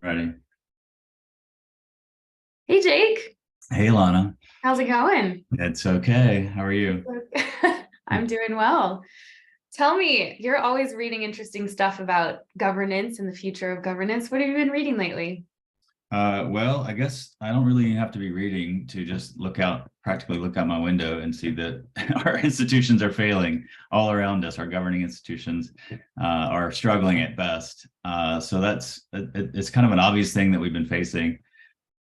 Ready. Hey Jake, Hey, Lana. how's it going? It's okay. How are you? I'm doing well. Tell me, you're always reading interesting stuff about governance and the future of governance. What have you been reading lately? Well, I guess I don't really have to be reading to just practically look out my window and see that our institutions are failing all around us. Our governing institutions are struggling at best. So it's kind of an obvious thing that we've been facing.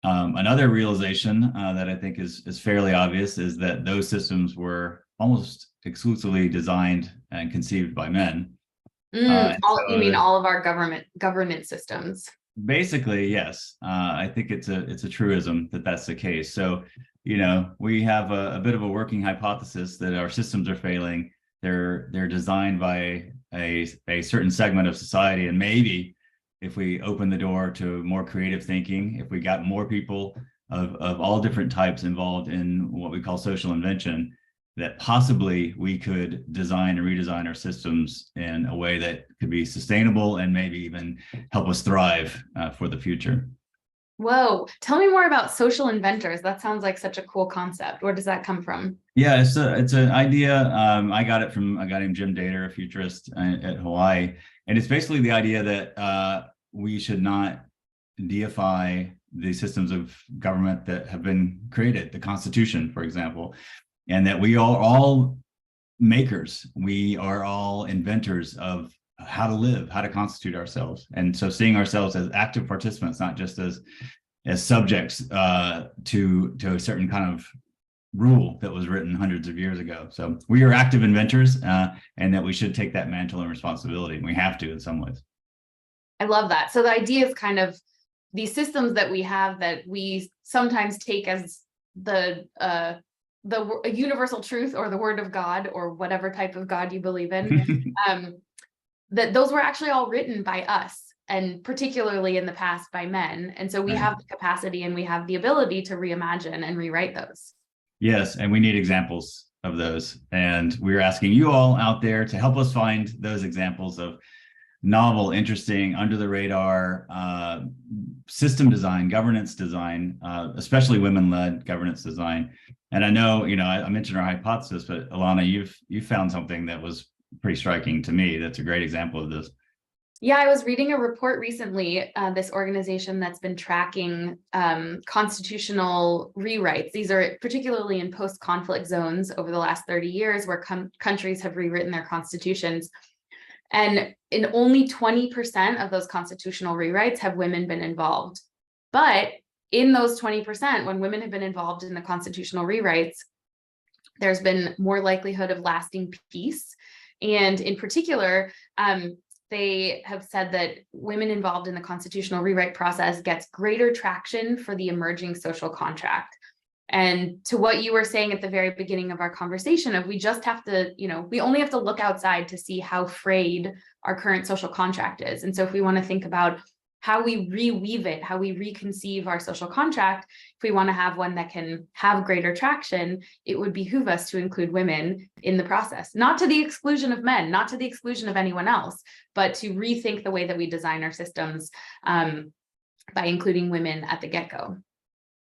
Another realization that I think is fairly obvious is that those systems were almost exclusively designed and conceived by men. And You mean so all of our government governance systems? basically, yes, I think it's a truism that that's the case. So, we have a bit of a working hypothesis that our systems are failing. They're designed by a certain segment of society, and maybe if we open the door to more creative thinking, if we got more people of all different types involved in what we call social invention, that possibly we could design and redesign our systems in a way that could be sustainable and maybe even help us thrive for the future. Whoa, tell me more about social inventors. That sounds like such a cool concept. Where does that come from? Yeah, it's an idea. I got it from a guy named Jim Dator, a futurist at Hawaii, and it's basically the idea that we should not deify the systems of government that have been created, the Constitution, for example, and that we are all makers. We are all inventors of how to live, how to constitute ourselves, and so seeing ourselves as active participants, not just as subjects to a certain kind of rule that was written hundreds of years ago. So we are active inventors, and that we should take that mantle and responsibility. And we have to in some ways. I love that. So the idea is kind of these systems that we have that we sometimes take as the universal truth or the word of God or whatever type of God you believe in, um, that those were actually all written by us and particularly in the past by men. And so we Right. have the capacity and we have the ability to reimagine and rewrite those. Yes, and we need examples of those. And we're asking you all out there to help us find those examples of novel, interesting, under the radar system design, governance design, especially women-led governance design. And I know, I mentioned our hypothesis, but Alana, you found something that was pretty striking to me. That's a great example of this. Yeah, I was reading a report recently, this organization that's been tracking constitutional rewrites. These are particularly in post-conflict zones over the last 30 years where countries have rewritten their constitutions. And in only 20% of those constitutional rewrites have women been involved. But in those 20%, when women have been involved in the constitutional rewrites, there's been more likelihood of lasting peace. And in particular, they have said that women involved in the constitutional rewrite process gets greater traction for the emerging social contract. And to what you were saying at the very beginning of our conversation of we just have to, we only have to look outside to see how frayed our current social contract is. And so if we want to think about how we reweave it, how we reconceive our social contract, if we want to have one that can have greater traction, it would behoove us to include women in the process, not to the exclusion of men, not to the exclusion of anyone else, but to rethink the way that we design our systems by including women at the get-go.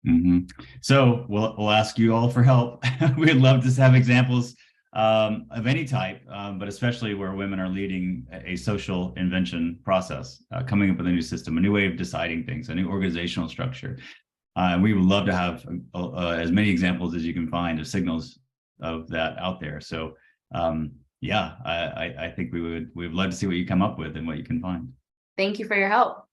Mm-hmm. So we'll ask you all for help. We'd love to have examples of any type, but especially where women are leading a social invention process, coming up with a new system, a new way of deciding things, a new organizational structure. And we would love to have as many examples as you can find of signals of that out there. So yeah, I think we would love to see what you come up with and what you can find. Thank you for your help.